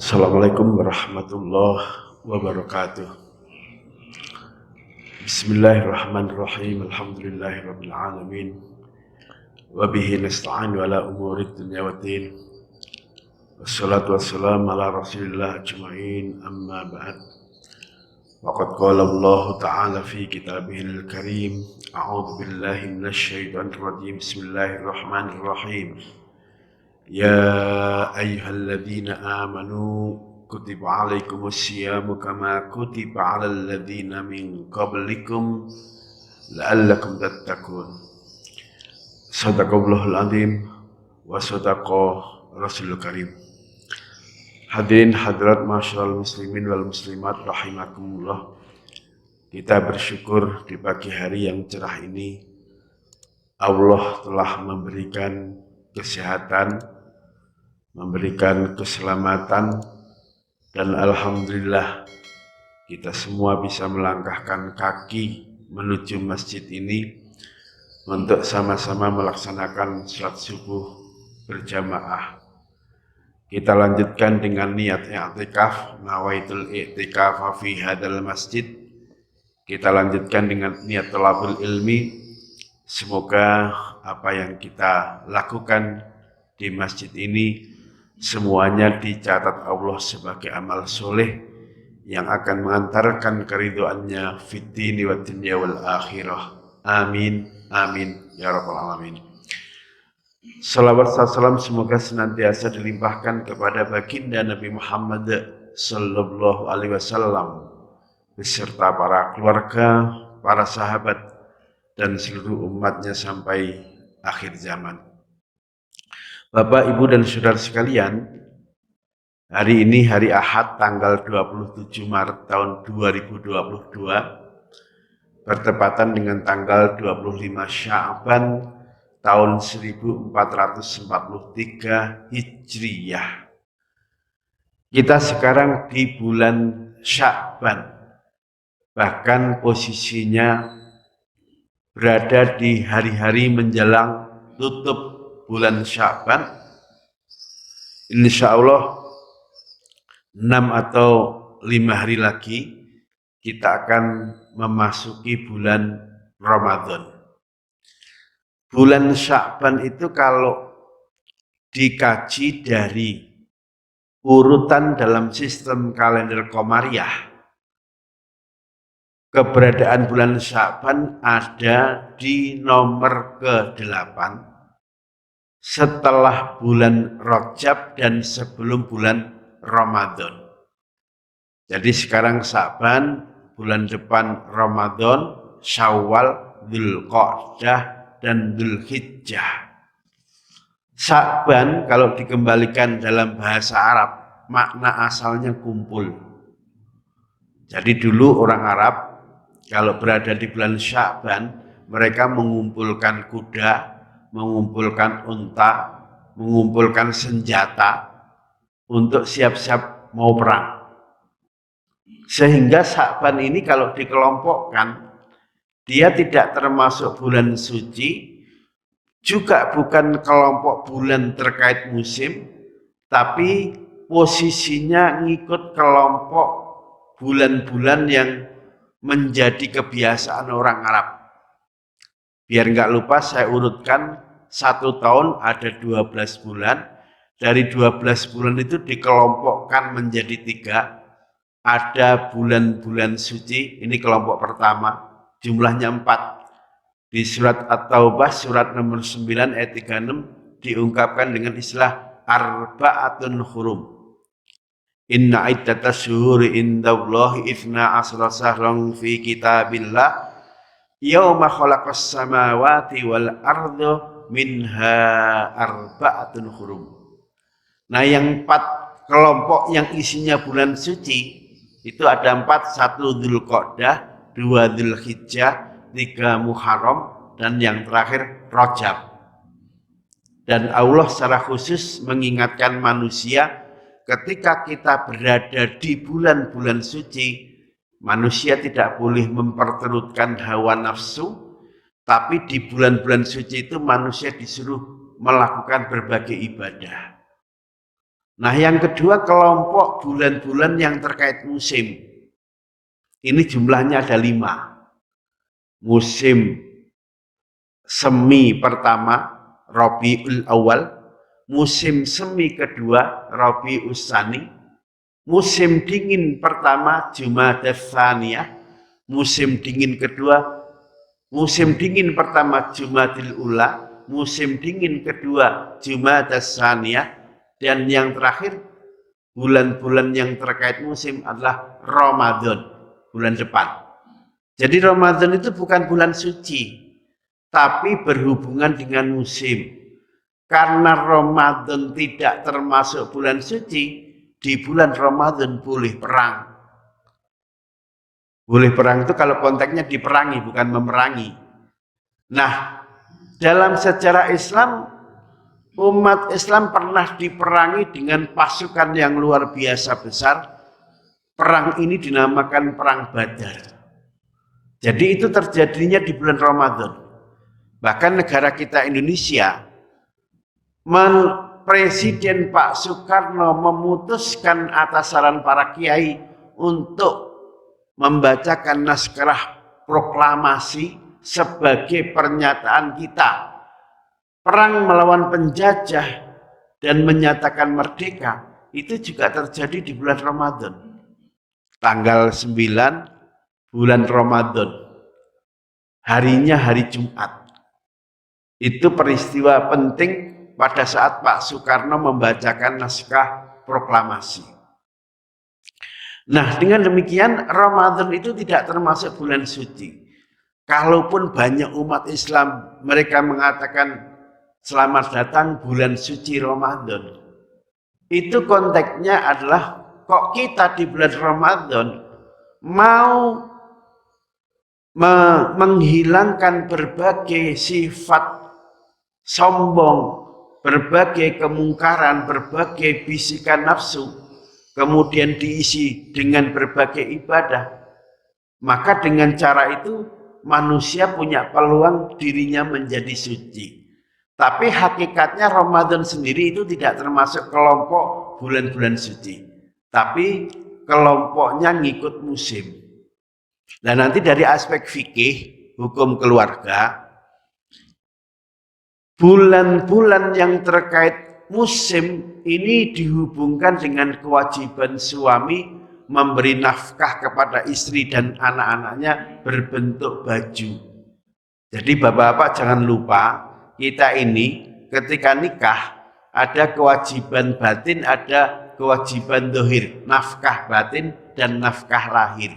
Assalamualaikum warahmatullahi wabarakatuh. Bismillahirrahmanirrahim. Alhamdulillahirabbil alamin. Wa bihi nasta'in ala umurid dunya waddin. Wassalatu wassalamu ala Rasulillah ajma'in. Amma ba'd. Waqad qala Allah ta'ala fi kitabihil karim. A'udzu billahi minasy syaithanir rajim. Bismillahirrahmanirrahim. Ya ayyuhalladzina amanu kutiba alaikumus syiyamu kama kutiba alal ladzina min qablikum la'allakum tattaqun. Shadaqallahul azim wa shadaqa rasulul karim. Hadirin hadirat masyarul muslimin wal muslimat rahimakumullah. Kita bersyukur di pagi hari yang cerah ini Allah telah memberikan kesehatan, memberikan keselamatan, dan alhamdulillah kita semua bisa melangkahkan kaki menuju masjid ini untuk sama-sama melaksanakan salat subuh berjamaah. Kita lanjutkan dengan niat i'tikaf, nawaitul i'tikaf fi hadzal masjid. Kita lanjutkan dengan niat thalabul ilmi. Semoga apa yang kita lakukan di masjid ini semuanya dicatat Allah sebagai amal soleh yang akan mengantarkan keridhoannya fid dini wad dunya wal akhirah. Amin, amin, ya rabbal alamin. Salawat salam semoga senantiasa dilimpahkan kepada baginda Nabi Muhammad sallallahu alaihi wasallam beserta para keluarga, para sahabat, dan seluruh umatnya sampai akhir zaman. Bapak, Ibu, dan saudara sekalian, hari ini hari Ahad tanggal 27 Maret tahun 2022 bertepatan dengan tanggal 25 Sya'ban tahun 1443 Hijriyah. Kita sekarang di bulan Sya'ban, bahkan posisinya berada di hari-hari menjelang tutup bulan Sya'ban. Insya Allah 6 atau 5 hari lagi kita akan memasuki bulan Ramadan. Bulan Sya'ban itu kalau dikaji dari urutan dalam sistem kalender Qamariyah, keberadaan bulan Sya'ban ada di nomor ke-8 setelah bulan Rajab dan sebelum bulan Ramadan. Jadi sekarang Sya'ban, bulan depan Ramadan, Syawal, Dzulqa'dah, dan Dzulhijjah. Sya'ban kalau dikembalikan dalam bahasa Arab, makna asalnya kumpul. Jadi dulu orang Arab kalau berada di bulan Sya'ban, mereka mengumpulkan kuda, mengumpulkan unta, mengumpulkan senjata untuk siap-siap mau perang. Sehingga Sya'ban ini kalau dikelompokkan, dia tidak termasuk bulan suci, juga bukan kelompok bulan terkait musim, tapi posisinya ngikut kelompok bulan-bulan yang menjadi kebiasaan orang Arab. Biar nggak lupa saya urutkan, 1 tahun ada 12 bulan. Dari 12 bulan itu dikelompokkan menjadi 3. Ada bulan-bulan suci, ini kelompok pertama, jumlahnya 4. Di surat At-Taubah, surat nomor 9 ayat 36 diungkapkan dengan istilah arba'atun hurum. Inna iddatas syuhuri indallahi ithna asra sahran fi kitabillah yauma khalaqas samawati wal arda minha arba'atun hurum. Nah, yang 4 kelompok yang isinya bulan suci itu ada 4, 1 Dzulqa'dah, 2 Dzulhijjah, 3 Muharram, dan yang terakhir Rajab. Dan Allah secara khusus mengingatkan manusia ketika kita berada di bulan-bulan suci, manusia tidak boleh memperturutkan hawa nafsu, tapi di bulan-bulan suci itu manusia disuruh melakukan berbagai ibadah. Nah, yang kedua kelompok bulan-bulan yang terkait musim. Ini jumlahnya ada 5. Musim semi pertama, Rabiul Awal. Musim semi kedua, Rabiul Tsani. Musim dingin pertama, Jumada's Tsaniyah. Musim dingin kedua, musim dingin pertama, Jumadil Ula. Musim dingin kedua, Jumada's Tsaniyah. Dan yang terakhir, bulan-bulan yang terkait musim adalah Ramadan, bulan depan. Jadi Ramadan itu bukan bulan suci, tapi berhubungan dengan musim. Karena Ramadan tidak termasuk bulan suci, di bulan Ramadan boleh perang. Boleh perang itu kalau konteksnya diperangi, bukan memerangi. Nah, dalam sejarah Islam, umat Islam pernah diperangi dengan pasukan yang luar biasa besar. Perang ini dinamakan Perang Badar. Jadi itu terjadinya di bulan Ramadan. Bahkan negara kita Indonesia, Presiden Pak Soekarno memutuskan atas saran para kiai untuk membacakan naskah proklamasi sebagai pernyataan kita perang melawan penjajah dan menyatakan merdeka. Itu juga terjadi di bulan Ramadan. Tanggal 9 bulan Ramadan. Harinya hari Jumat. Itu peristiwa penting pada saat Pak Soekarno membacakan naskah proklamasi. Nah, dengan demikian Ramadan itu tidak termasuk bulan suci. Kalaupun banyak umat Islam mereka mengatakan selamat datang bulan suci Ramadan, itu konteksnya adalah kok kita di bulan Ramadan mau menghilangkan berbagai sifat sombong, berbagai kemungkaran, berbagai bisikan nafsu, kemudian diisi dengan berbagai ibadah. Maka dengan cara itu manusia punya peluang dirinya menjadi suci. Tapi hakikatnya Ramadan sendiri itu tidak termasuk kelompok bulan-bulan suci. Tapi kelompoknya ngikut musim. Dan nanti dari aspek fikih, hukum keluarga, bulan-bulan yang terkait musim ini dihubungkan dengan kewajiban suami memberi nafkah kepada istri dan anak-anaknya berbentuk baju. Jadi bapak-bapak jangan lupa, kita ini ketika nikah ada kewajiban batin, ada kewajiban dohir, nafkah batin dan nafkah lahir.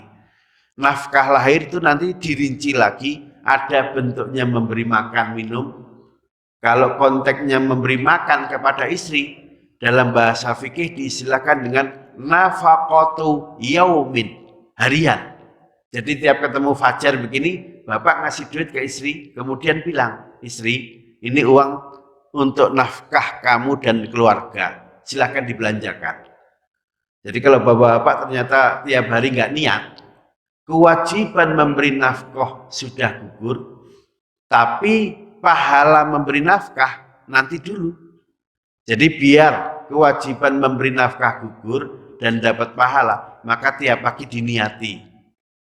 Nafkah lahir itu nanti dirinci lagi, ada bentuknya memberi makan minum. Kalau konteksnya memberi makan kepada istri, dalam bahasa fikih diistilahkan dengan nafaqatu yaumin, harian. Jadi tiap ketemu fajar begini, bapak ngasih duit ke istri, kemudian bilang, istri, ini uang untuk nafkah kamu dan keluarga, silakan dibelanjakan. Jadi kalau bapak-bapak ternyata tiap hari nggak niat, kewajiban memberi nafkah sudah gugur, tapi pahala memberi nafkah nanti dulu. Jadi biar kewajiban memberi nafkah gugur dan dapat pahala, maka tiap pagi diniati,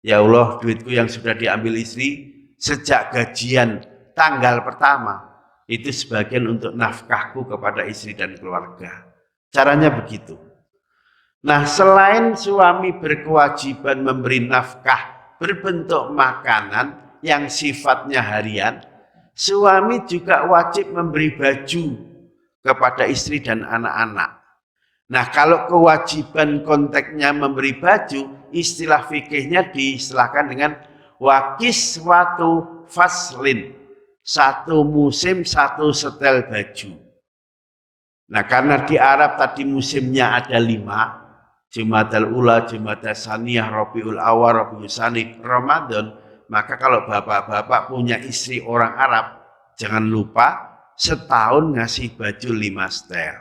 ya Allah, duitku yang sudah diambil istri sejak gajian tanggal pertama, itu sebagian untuk nafkahku kepada istri dan keluarga. Caranya begitu. Nah, selain suami berkewajiban memberi nafkah berbentuk makanan yang sifatnya harian, suami juga wajib memberi baju kepada istri dan anak-anak. Nah, kalau kewajiban konteksnya memberi baju, istilah fikihnya diistilahkan dengan wakiswatu faslin, satu musim satu setel baju. Nah, karena di Arab tadi musimnya ada 5, Jumadal Ula, Jumadaz Tsaniyah, Rabiul Awal, Rabiul Tsani, Ramadan, maka kalau bapak-bapak punya istri orang Arab, jangan lupa setahun ngasih baju 5 setel.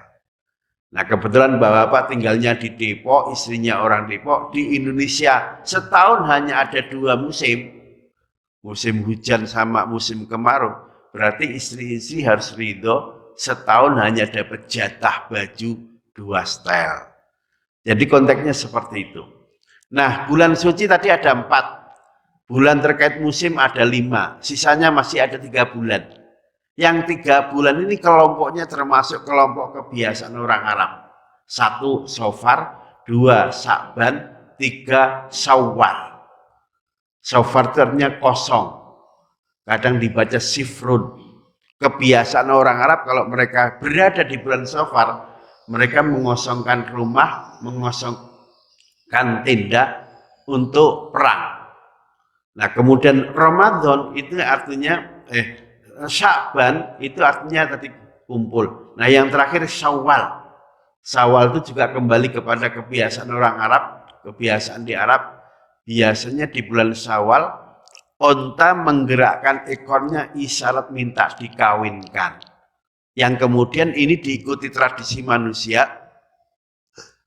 Nah, kebetulan bapak-bapak tinggalnya di Depok, istrinya orang Depok. Di Indonesia setahun hanya ada 2 musim, musim hujan sama musim kemarau. Berarti istri-istri harus ridho, setahun hanya dapat jatah baju 2 setel. Jadi konteksnya seperti itu. Nah, bulan suci tadi ada 4. Bulan terkait musim ada 5. Sisanya masih ada 3 bulan. Yang 3 bulan ini kelompoknya termasuk kelompok kebiasaan orang Arab. 1 Safar, 2 Sya'ban, 3 Syawal. Safar itu artinya kosong. Kadang dibaca sifrun. Kebiasaan orang Arab kalau mereka berada di bulan Safar, mereka mengosongkan rumah, mengosongkan tenda untuk perang. Nah, kemudian Ramadan itu artinya Sya'ban itu artinya tadi kumpul. Nah, yang terakhir Syawal. Syawal itu juga kembali kepada kebiasaan orang Arab, kebiasaan di Arab. Biasanya di bulan Syawal onta menggerakkan ekornya isyarat minta dikawinkan. Yang kemudian ini diikuti tradisi manusia.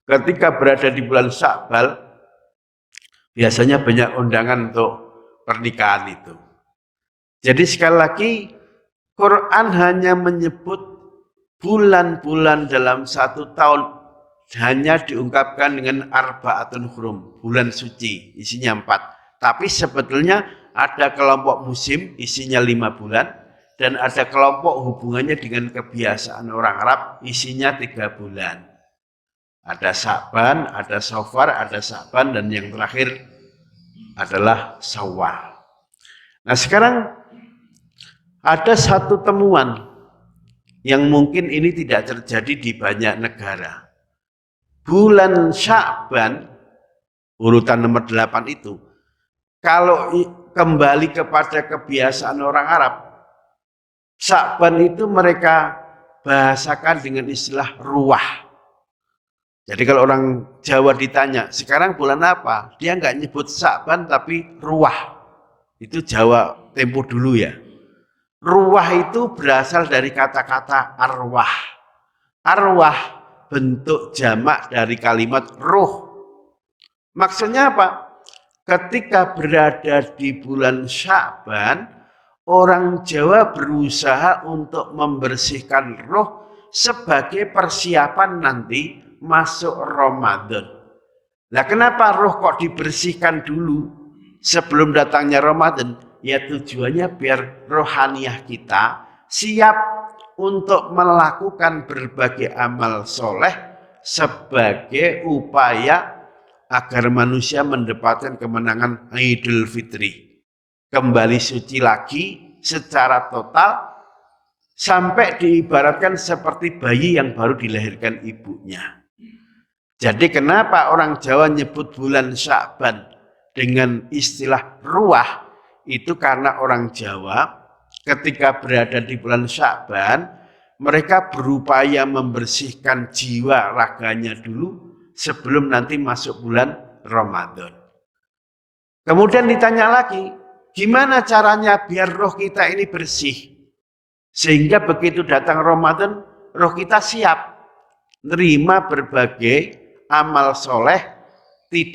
Ketika berada di bulan Sya'ban, biasanya banyak undangan untuk pernikahan itu. Jadi sekali lagi, Quran hanya menyebut bulan-bulan dalam 1 tahun hanya diungkapkan dengan arba'atun hurum, bulan suci, isinya 4. Tapi sebetulnya ada kelompok musim, isinya 5 bulan, dan ada kelompok hubungannya dengan kebiasaan orang Arab, isinya 3 bulan. Ada Sya'ban, ada Safar, ada Sya'ban, dan yang terakhir adalah Syawal. Nah, sekarang ada satu temuan yang mungkin ini tidak terjadi di banyak negara. Bulan Sya'ban, urutan nomor 8 itu, kalau kembali kepada kebiasaan orang Arab, Sya'ban itu mereka bahasakan dengan istilah ruwah. Jadi kalau orang Jawa ditanya, sekarang bulan apa? Dia nggak nyebut Sya'ban tapi ruwah. Itu Jawa tempo dulu ya. Ruwah itu berasal dari kata-kata arwah. Arwah bentuk jamak dari kalimat ruh. Maksudnya apa? Ketika berada di bulan Sya'ban, orang Jawa berusaha untuk membersihkan roh sebagai persiapan nanti masuk Ramadan. Nah, kenapa roh kok dibersihkan dulu sebelum datangnya Ramadan? Ya tujuannya biar rohaniah kita siap untuk melakukan berbagai amal soleh sebagai upaya agar manusia mendapatkan kemenangan Idul Fitri. Kembali suci lagi secara total sampai diibaratkan seperti bayi yang baru dilahirkan ibunya. Jadi kenapa orang Jawa nyebut bulan Sya'ban dengan istilah ruwah? Itu karena orang Jawa ketika berada di bulan Sya'ban, mereka berupaya membersihkan jiwa raganya dulu sebelum nanti masuk bulan Ramadan. Kemudian ditanya lagi, gimana caranya biar roh kita ini bersih? Sehingga begitu datang Ramadan, roh kita siap nerima berbagai amal soleh, tidak